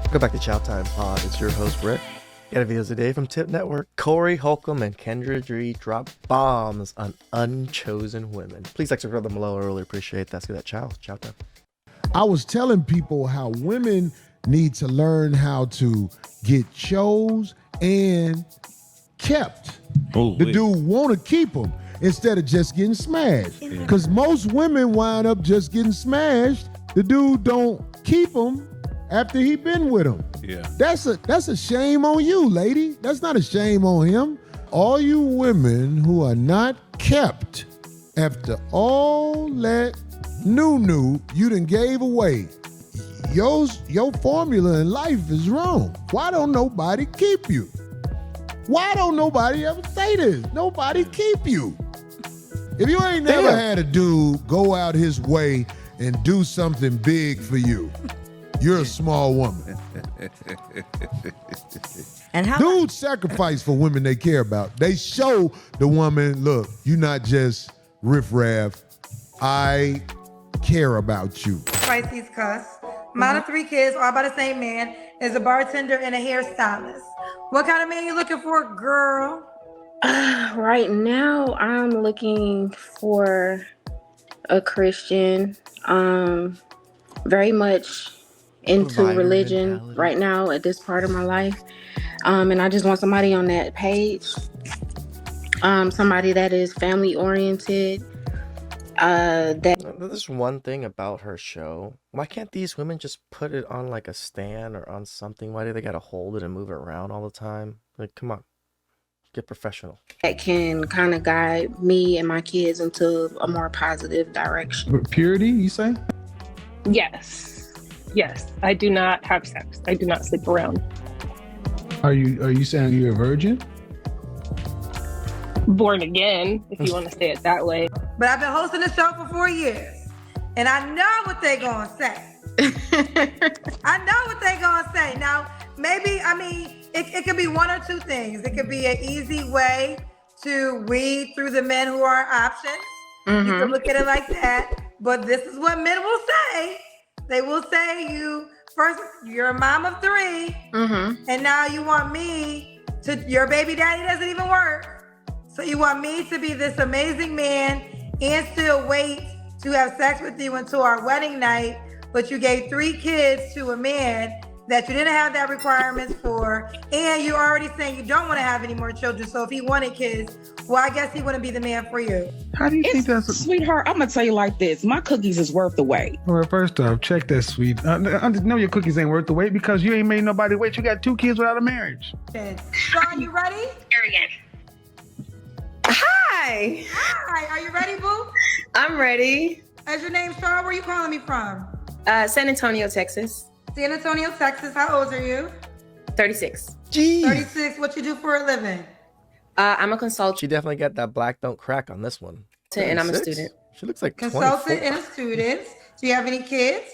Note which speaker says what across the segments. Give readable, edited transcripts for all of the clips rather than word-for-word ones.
Speaker 1: Welcome back to Chow Time Pod. It's your host, Rick. Got a videos today from Tip Network. Corey, Holcomb, and Kendra Dree drop bombs on UnChosen women. Please like subscribe them below. I really appreciate that. Let's get that chow time.
Speaker 2: I was telling people how women need to learn how to get chose and kept. The dude want to keep them instead of just getting smashed. Because most women wind up just getting smashed. The dude don't keep them after he been with them.
Speaker 3: Yeah.
Speaker 2: That's a shame on you, lady. That's not a shame on him. All you women who are not kept after all that new you done gave away, your formula in life is wrong. Why don't nobody keep you? Why don't nobody ever say this? Nobody keep you. If you ain't never had a dude go out his way and do something big for you, you're a small woman.
Speaker 4: And how
Speaker 2: Dudes sacrifice for women they care about. They show the woman, look, you're not just riffraff. I care about you.
Speaker 5: Pisces cuss. Mine of 3 kids, all by the same man, is a bartender and a hairstylist. What kind of man you looking for, girl?
Speaker 6: Right now, I'm looking for a Christian, very much into
Speaker 1: Provider
Speaker 6: religion
Speaker 1: mentality.
Speaker 6: right now at this part of my life. And I just want somebody on that page, somebody that is family oriented.
Speaker 1: There's one thing about her show. Why can't these women just put it on like a stand or on something? Why do they gotta hold it and move it around all the time? Like, come on, get professional.
Speaker 6: that can kind of guide me and my kids into a more positive direction.
Speaker 3: Purity, you say?
Speaker 7: Yes. I do not have sex. I do not sleep around.
Speaker 3: Are you saying you're a virgin?
Speaker 7: Born again, if you want to say it that way.
Speaker 5: But I've been hosting the show for 4 years, and I know what they gonna say. I know what they gonna say. Now, maybe, it could be one or two things. It could be an easy way to weed through the men who are options. You can look at it like that. But this is what men will say. They will say you're a mom of 3, and now you want me to, your baby daddy doesn't even work. So you want me to be this amazing man and still wait to have sex with you until our wedding night, but you gave 3 kids to a man that you didn't have that requirements for, and you're already saying you don't want to have any more children. So if he wanted kids, well, I guess he wouldn't be the man for you.
Speaker 3: How do you think that's?
Speaker 4: Sweetheart, I'm gonna tell you like this. My cookies is worth the wait.
Speaker 3: Well, first off, check that, sweet. I know your cookies ain't worth the wait because you ain't made nobody wait. You got 2 kids without a marriage.
Speaker 5: Sean, you ready?
Speaker 8: Hi,
Speaker 5: Are you ready, boo?
Speaker 8: I'm ready.
Speaker 5: Is your name Sean? Where are you calling me from?
Speaker 8: San Antonio, Texas.
Speaker 5: San Antonio, Texas. How old are you?
Speaker 8: 36.
Speaker 1: Jeez.
Speaker 5: 36. What you do for a living?
Speaker 8: I'm a consultant
Speaker 1: She definitely got that black don't crack on this one.
Speaker 8: and I'm a
Speaker 1: 36?
Speaker 8: student.
Speaker 1: She looks like
Speaker 5: Consultant
Speaker 1: 24.
Speaker 5: and a student. Do you have any kids?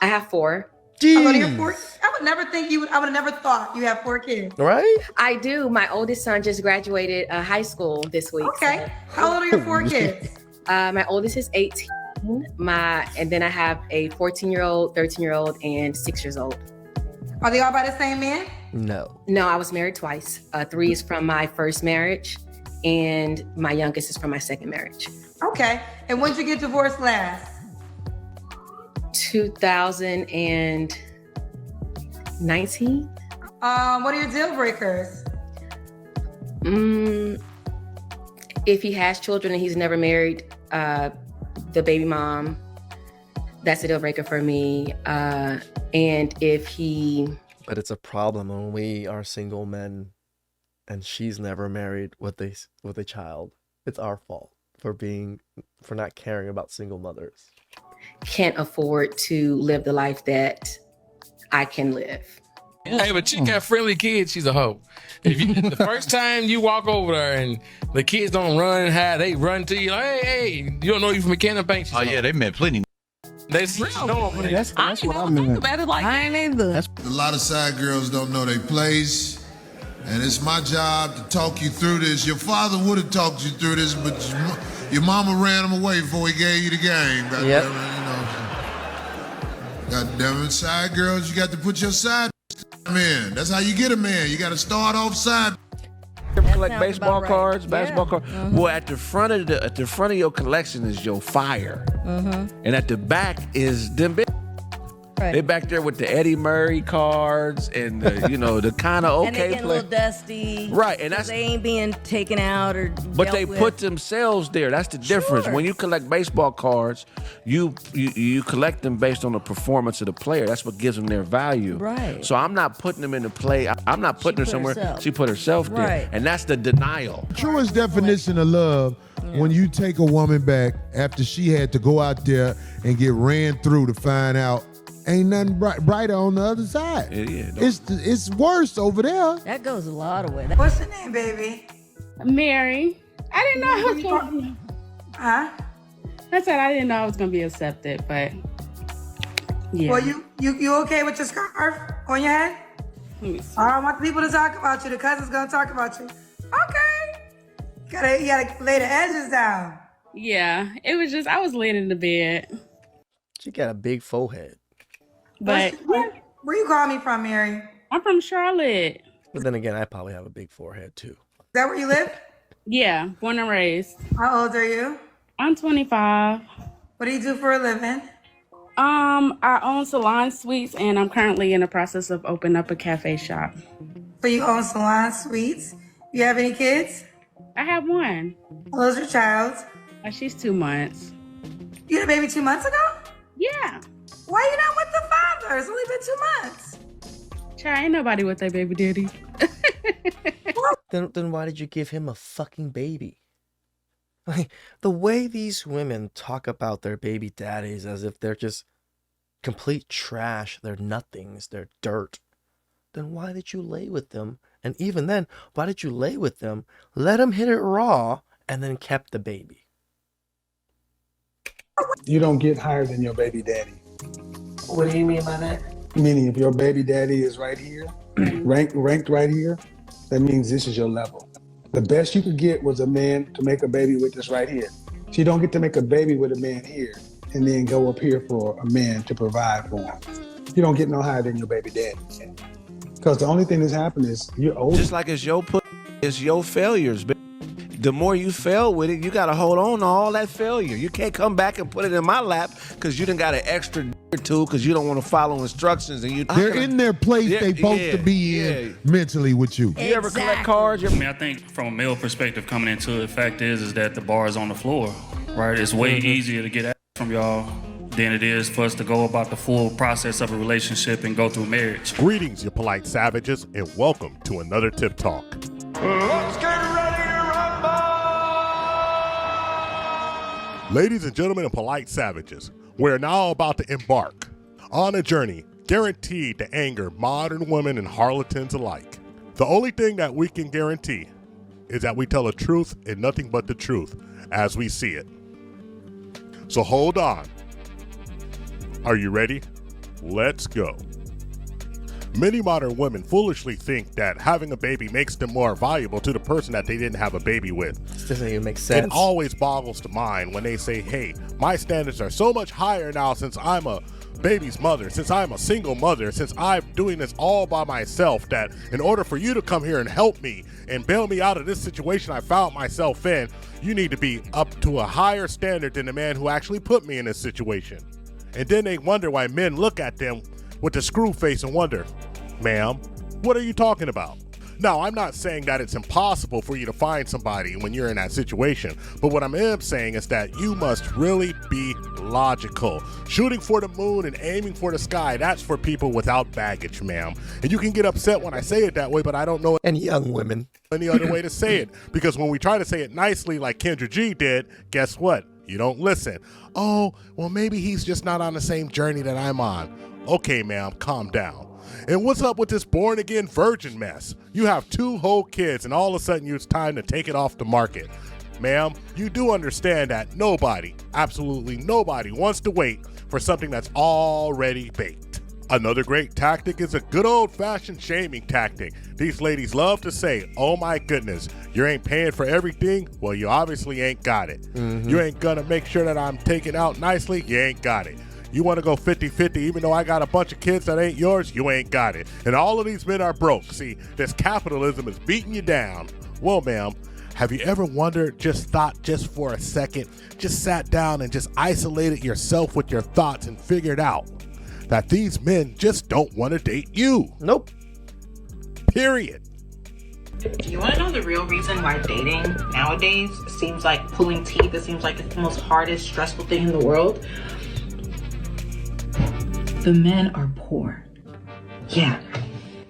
Speaker 8: I have 4.
Speaker 5: I go to your
Speaker 1: Jeez.
Speaker 5: 4. I would never think you would. I would have never thought you have 4 kids.
Speaker 1: Right?
Speaker 8: I do. My oldest son just graduated high school this week.
Speaker 5: Okay. How old are your 4 kids?
Speaker 8: My oldest is 18. And then I have a 14-year-old, 13-year-old, and 6 years old.
Speaker 5: Are they all by the same man?
Speaker 1: No.
Speaker 8: No, I was married twice. 3 is from my first marriage, and my youngest is from my second marriage.
Speaker 5: Okay. And when did you get divorced last?
Speaker 8: 2019.
Speaker 5: What are your deal breakers?
Speaker 8: If he has children and he's never married, the baby mom, that's a deal breaker for me. And if he...
Speaker 1: But it's a problem when we are single men and she's never married with a child. It's our fault for not caring about single mothers.
Speaker 8: can't afford to live the life that I can live.
Speaker 9: Hey, but she got friendly kids, she's a hoe. If you, the first time you walk over there and the kids don't run and hide, they run to you like, hey, you don't know you from a can of paint.
Speaker 10: Oh, yeah, they met plenty.
Speaker 9: That's what
Speaker 4: I ain't about it like I ain't either.
Speaker 11: A lot of side girls don't know their place, and it's my job to talk you through this. Your father would have talked you through this, but your mama ran him away before he gave you the game. God damn it, side girls, you got to put your side man. That's how you get a man. You got to start off side.
Speaker 10: Collect baseball cards, basketball cards. Well, at the front of your collection is your fire, and at the back is them big. Right. They back there with the Eddie Murray cards and the kind of okay
Speaker 12: and they get a little dusty,
Speaker 10: right? And that's
Speaker 12: they ain't being taken out or.
Speaker 10: But they put themselves there. That's the difference. When you collect baseball cards, you collect them based on the performance of the player. That's what gives them their value.
Speaker 12: Right.
Speaker 10: So I'm not putting them in the play. I'm not putting her somewhere.
Speaker 12: Herself.
Speaker 10: She put herself there,
Speaker 12: right.
Speaker 10: And that's the denial.
Speaker 2: Truest definition of love. When you take a woman back after she had to go out there and get ran through to find out ain't nothing brighter on the other side.
Speaker 10: Yeah,
Speaker 2: it's worse over there.
Speaker 12: That goes a lot of way.
Speaker 5: What's your name, baby?
Speaker 13: Mary. I didn't know I was going to.
Speaker 5: Huh?
Speaker 13: I said I didn't know I was going to be accepted, but yeah.
Speaker 5: Well, you okay with your scarf on your head?
Speaker 13: Let me see.
Speaker 5: I don't want the people to talk about you. The cousin's going to talk about you. Okay. You gotta lay the edges down.
Speaker 13: Yeah, it was just, I was laying in the bed.
Speaker 1: She got a big forehead.
Speaker 13: But
Speaker 5: where you calling me from, Mary?
Speaker 13: I'm from Charlotte.
Speaker 1: But then again, I probably have a big forehead too.
Speaker 5: Is that where you live?
Speaker 13: Yeah, born and raised.
Speaker 5: How old are you?
Speaker 13: I'm 25.
Speaker 5: What do you do for a living?
Speaker 13: I own Salon Suites, and I'm currently in the process of opening up a cafe shop.
Speaker 5: So you own Salon Suites. You have any kids?
Speaker 13: I have one.
Speaker 5: How old's your child?
Speaker 13: She's 2 months.
Speaker 5: You had a baby 2 months ago?
Speaker 13: Yeah.
Speaker 5: Why are you not with the father? It's only been 2 months.
Speaker 13: Child, ain't nobody with their baby daddy.
Speaker 1: Then why did you give him a fucking baby? Like, the way these women talk about their baby daddies as if they're just complete trash, they're nothings, they're dirt. Then why did you lay with them? And even then, why did you lay with them, let them hit it raw, and then kept the baby?
Speaker 3: You don't get higher than your baby daddy.
Speaker 14: What do you mean by that?
Speaker 3: Meaning if your baby daddy is right here, ranked right here, that means this is your level. The best you could get was a man to make a baby with this right here. So you don't get to make a baby with a man here and then go up here for a man to provide for him. You don't get no higher than your baby daddy. Because the only thing that's happened is you're old.
Speaker 10: Just like it's your failures. The more you fail with it, you got to hold on to all that failure. You can't come back and put it in my lap because you done got an extra or two because you don't want to follow instructions. And
Speaker 2: they're in their place they supposed to be in mentally with you.
Speaker 10: You ever collect cards?
Speaker 15: I mean, I think from a male perspective coming into it, the fact is that the bar is on the floor, right? It's way easier to get at from y'all than it is for us to go about the full process of a relationship and go through marriage.
Speaker 16: Greetings, you polite savages, and welcome to another Tip Talk.
Speaker 17: Let's get ready to rumble!
Speaker 16: Ladies and gentlemen and polite savages, we're now about to embark on a journey guaranteed to anger modern women and harlequins alike. The only thing that we can guarantee is that we tell the truth and nothing but the truth as we see it. So hold on. Are you ready? Let's go. Many modern women foolishly think that having a baby makes them more valuable to the person that they didn't have a baby with.
Speaker 1: Doesn't even make sense.
Speaker 16: It always boggles the mind when they say, hey, my standards are so much higher now since I'm a baby's mother, since I'm a single mother, since I'm doing this all by myself, that in order for you to come here and help me and bail me out of this situation I found myself in, you need to be up to a higher standard than the man who actually put me in this situation. And then they wonder why men look at them with the screw face and wonder, ma'am, what are you talking about? Now, I'm not saying that it's impossible for you to find somebody when you're in that situation, but what I am saying is that you must really be logical. Shooting for the moon and aiming for the sky, that's for people without baggage, ma'am. And you can get upset when I say it that way, but I don't know
Speaker 1: and young women
Speaker 16: any other way to say it, because when we try to say it nicely like Kendra G did, guess what? You don't listen. Oh, well, maybe he's just not on the same journey that I'm on. Okay, ma'am, calm down. And what's up with this born-again virgin mess? You have 2 whole kids, and all of a sudden it's time to take it off the market. Ma'am, you do understand that nobody, absolutely nobody, wants to wait for something that's already baked. Another great tactic is a good old-fashioned shaming tactic. These ladies love to say, oh my goodness, you ain't paying for everything? Well, you obviously ain't got it. You ain't gonna make sure that I'm taken out nicely? You ain't got it. You want to go 50-50, even though I got a bunch of kids that ain't yours, you ain't got it. And all of these men are broke. See, this capitalism is beating you down. Well, ma'am, have you ever wondered, just for a second, just sat down and just isolated yourself with your thoughts and figured out that these men just don't want to date you?
Speaker 1: Nope.
Speaker 16: Period.
Speaker 18: Do you want to know the real reason why dating nowadays seems like pulling teeth? It seems like it's the most hardest, stressful thing in the world. The men are poor. Yeah.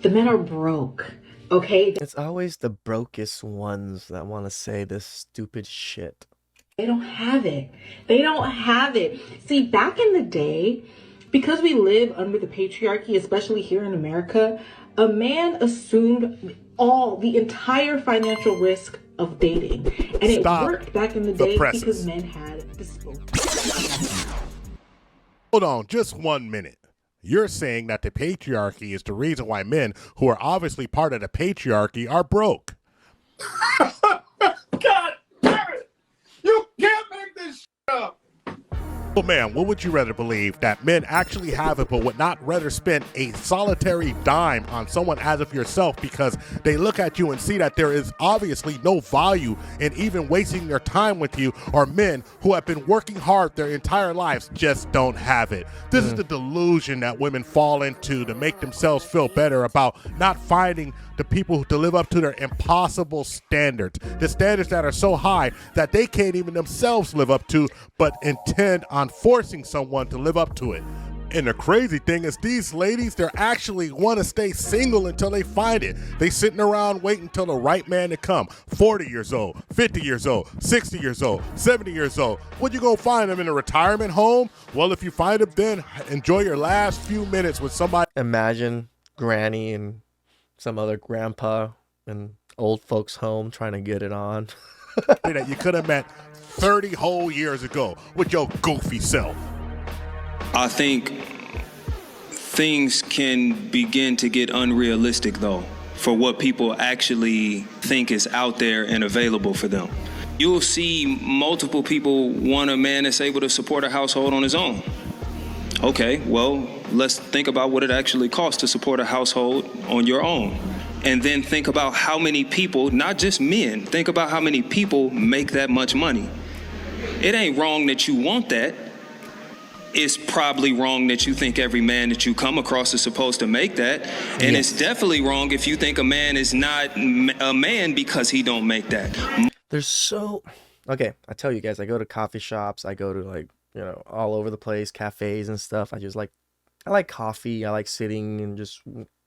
Speaker 18: The men are broke. Okay?
Speaker 1: It's always the brokest ones that want to say this stupid shit.
Speaker 18: They don't have it. They don't have it. See, back in the day, because we live under the patriarchy, especially here in America, a man assumed the entire financial risk of dating. And it worked back in the day because men had disposable.
Speaker 16: Hold on, just 1 minute. You're saying that the patriarchy is the reason why men who are obviously part of the patriarchy are broke.
Speaker 17: God damn it! You can't make this shit up!
Speaker 16: Well, ma'am, what would you rather believe? That men actually have it but would not rather spend a solitary dime on someone as of yourself because they look at you and see that there is obviously no value in even wasting their time with you, or men who have been working hard their entire lives just don't have it. This is the delusion that women fall into to make themselves feel better about not finding the people to live up to their impossible standards, the standards that are so high that they can't even themselves live up to, but intend on forcing someone to live up to it. And the crazy thing is these ladies, they actually want to stay single until they find it. They sitting around waiting until the right man to come. 40 years old, 50 years old, 60 years old, 70 years old. What, you gonna find them in a retirement home? Well, if you find them, then enjoy your last few minutes with somebody.
Speaker 1: Imagine Granny and some other grandpa in old folks' home trying to get it on.
Speaker 16: That you could have met 30 whole years ago with your goofy self.
Speaker 19: I think things can begin to get unrealistic, though, for what people actually think is out there and available for them. You'll see multiple people want a man that's able to support a household on his own. Okay, well, let's think about what it actually costs to support a household on your own. And then think about how many people, not just men, think about how many people make that much money. It ain't wrong that you want that. It's probably wrong that you think every man that you come across is supposed to make that. And
Speaker 1: Yes.
Speaker 19: it's definitely wrong if you think a man is not a man because he don't make that.
Speaker 1: There's so... Okay, I tell you guys, I go to coffee shops. I go to all over the place, cafes and stuff. I like coffee. I like sitting and just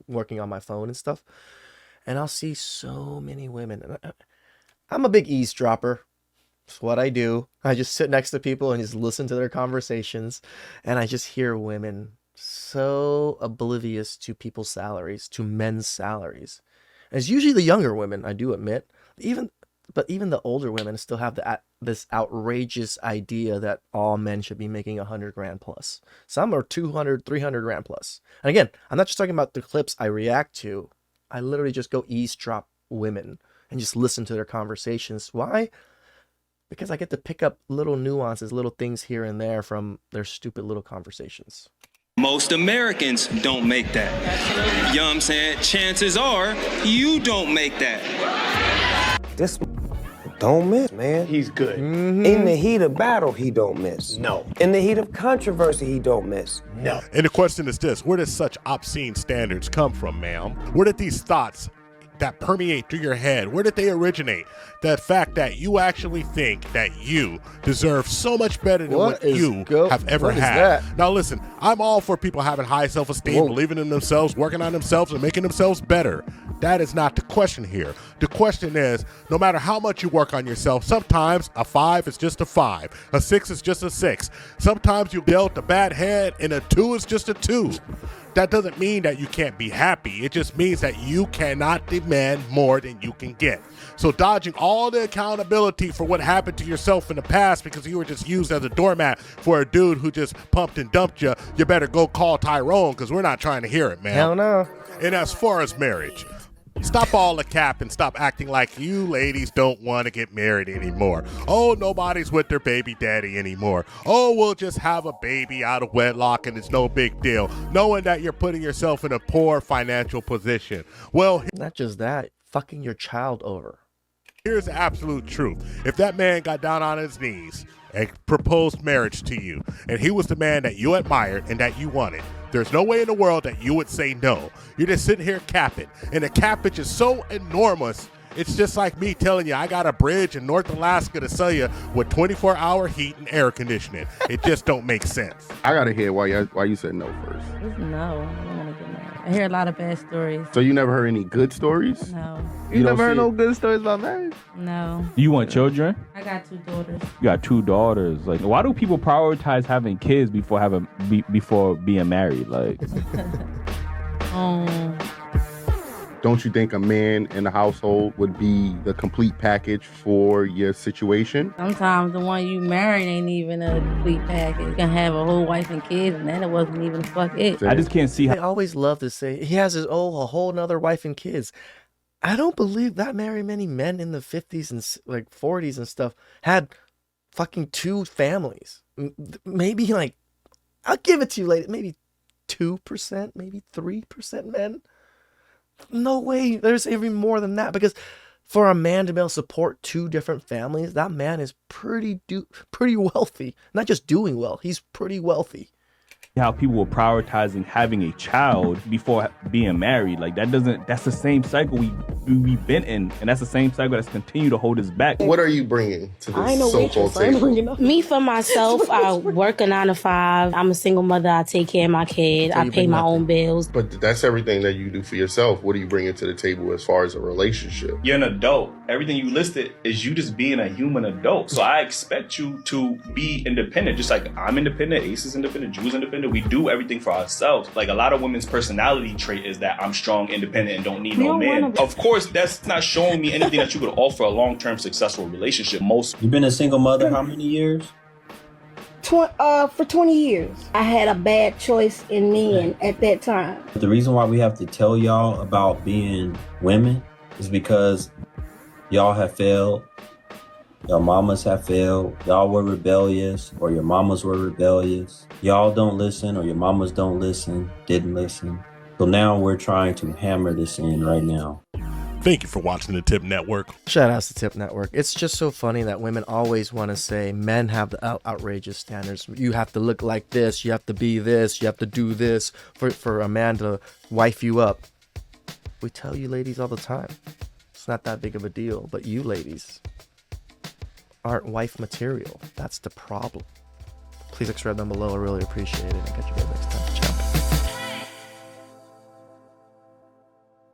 Speaker 1: working on my phone and stuff. And I'll see so many women. And I'm a big eavesdropper. It's what I do. I just sit next to people and just listen to their conversations. And I just hear women so oblivious to people's salaries, to men's salaries. And it's usually the younger women, I do admit. But even the older women still have this outrageous idea that all men should be making 100 grand plus. Some are 200, 300 grand plus. And again, I'm not just talking about the clips I react to. I literally just go eavesdrop women and just listen to their conversations. Why? Because I get to pick up little nuances, little things here and there from their stupid little conversations.
Speaker 19: Most Americans don't make that. You know what I'm saying? Chances are you don't make that.
Speaker 20: This don't miss, man.
Speaker 3: He's good.
Speaker 20: In the heat of battle, he don't miss.
Speaker 3: No.
Speaker 20: In the heat of controversy, he don't miss.
Speaker 3: No.
Speaker 16: And the question is this: where does such obscene standards come from, ma'am? Where did these thoughts that permeate through your head, where did they originate? The fact that you actually think that you deserve so much better than what you have ever had. Now listen, I'm all for people having high self-esteem, believing in themselves, working on themselves, and making themselves better. That is not the question here. The question is, no matter how much you work on yourself, sometimes a 5 is just a 5. A 6 is just a 6. Sometimes you dealt a bad hand and a 2 is just a 2. That doesn't mean that you can't be happy. It just means that you cannot demand more than you can get. So dodging all the accountability for what happened to yourself in the past because you were just used as a doormat for a dude who just pumped and dumped you, you better go call Tyrone because we're not trying to hear it, man.
Speaker 1: Hell no.
Speaker 16: And as far as marriage, Stop all the cap and stop acting like you ladies don't want to get married anymore. Oh, nobody's with their baby daddy anymore. Oh, we'll just have a baby out of wedlock and it's no big deal, knowing that you're putting yourself in a poor financial position. Well,
Speaker 1: not just that, fucking your child over.
Speaker 16: Here's the absolute truth. If that man got down on his knees and proposed marriage to you, and he was the man that you admired and that you wanted, there's no way in the world that you would say no. You're just sitting here capping. And the cappage is so enormous, it's just like me telling you I got a bridge in North Alaska to sell you with 24-hour heat and air conditioning. It just don't make sense.
Speaker 21: I gotta hear why you said no first.
Speaker 12: No, I don't want to get married. I hear a lot of bad stories.
Speaker 21: So you never heard any good stories?
Speaker 12: No.
Speaker 21: You never heard no good stories about marriage?
Speaker 12: No.
Speaker 22: You want children?
Speaker 12: I got 2 daughters.
Speaker 22: You got 2 daughters. Like, why do people prioritize having kids before being married? Like,
Speaker 21: Don't you think a man in the household would be the complete package for your situation?
Speaker 12: Sometimes the one you married ain't even a complete package. You can have a whole wife and kids, and then it wasn't even fuck it.
Speaker 22: I just can't see how.
Speaker 1: I always love to say he has a whole nother wife and kids. I don't believe that very many men in the 50s and like 40s and stuff had fucking 2 families. Maybe like, I'll give it to you later, maybe 2%, maybe 3% men. No way. There's even more than that, because for a man to be able to support 2 different families, that man is pretty wealthy. Not just doing well, he's pretty wealthy.
Speaker 22: How people were prioritizing having a child before being married. Like, that's the same cycle we've been in, and that's the same cycle that's continued to hold us back.
Speaker 21: What are you bringing to this so-called table?
Speaker 6: Me, for myself, I work a 9 to 5. I'm a single mother. I take care of my kid.
Speaker 21: So
Speaker 6: I pay my own bills.
Speaker 21: But that's everything that you do for yourself. What are you bringing to the table as far as a relationship?
Speaker 23: You're an adult. Everything you listed is you just being a human adult. So I expect you to be independent, just like I'm independent, Ace is independent, Drew's independent. We do everything for ourselves. Like, a lot of women's personality trait is that I'm strong, independent, and don't need no man. Of course, that's not showing me anything that you could offer a long-term successful relationship.
Speaker 24: You've been a single mother how many years?
Speaker 25: For 20 years. I had a bad choice in men at that time.
Speaker 24: The reason why we have to tell y'all about being women is because y'all have failed. Your mamas have failed. Y'all were rebellious, or your mamas were rebellious. Y'all don't listen, or your mamas don't listen, didn't listen. So now we're trying to hammer this in right now.
Speaker 16: Thank you for watching the Tip Network.
Speaker 1: Shout out to Tip Network. It's just so funny that women always want to say men have the outrageous standards. You have to look like this. You have to be this. You have to do this for a man to wife you up. We tell you ladies all the time, it's not that big of a deal. But you ladies aren't wife material. That's the problem. Please subscribe down below. I really appreciate it. I'll catch you guys next time.